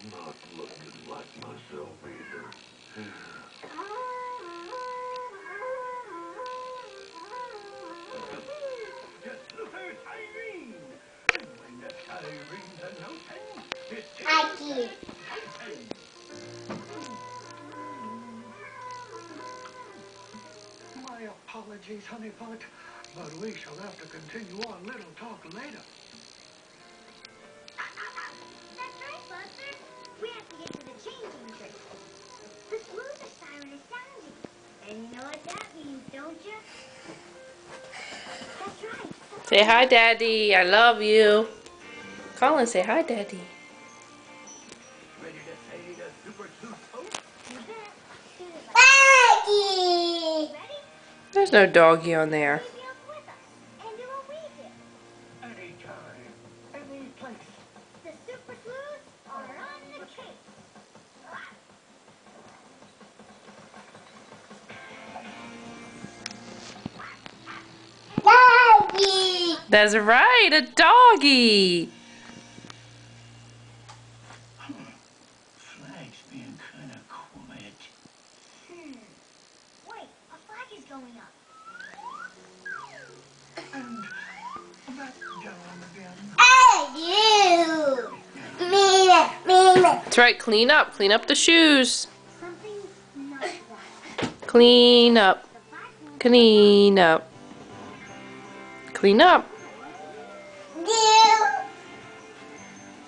Not looking like myself either. Just look at Irene. And when that Irene's a notin', it takes notin'. My apologies, honeypot, but we shall have to continue our little talk later. That's right, Buster. We have to get to the changing trick. The Sloozer siren is sounding. And you know what that means, don't you? That's right. Say hi, Daddy. I love you. Colin, say hi, Daddy. Ready to say the super sleuth toast? You bet. Daddy! Ready? There's no doggy on there. Baby up with us. And do what we do. Anytime, any place. The super sleuths are on the case. Daddy! That's right, a doggy. Flag's being kind of quiet. Wait, a flag is going up. And that down again. Me. That's right, clean up. Clean up the shoes. Something's not right. Clean up. The flag won't Clean up. Clean up.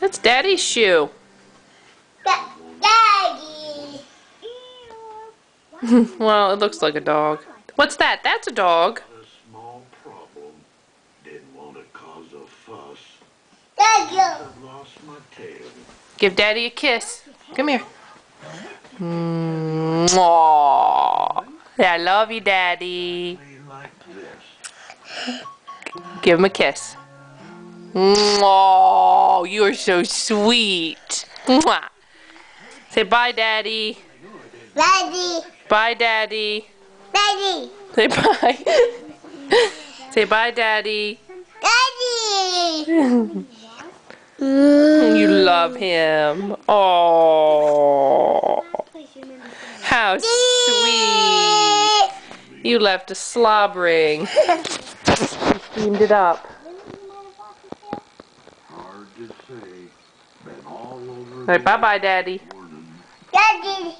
That's Daddy's shoe. Daddy! Ew. Well, it looks like a dog. What's that? That's a dog. A small problem. Didn't want to cause a fuss. Daddy! I've lost my tail. Give Daddy a kiss. Come here. Mwah. I love you, Daddy. Play like this. Give him a kiss. Mwah. You are so sweet. Mwah. Say bye, Daddy. Daddy! Bye, Daddy. Daddy! Say bye. Say bye, Daddy. Daddy! You love him. Oh, how sweet. You left us slobbering. Cleaned it up. Hard to say. Been all over All right, bye-bye, Daddy. the morning. Daddy!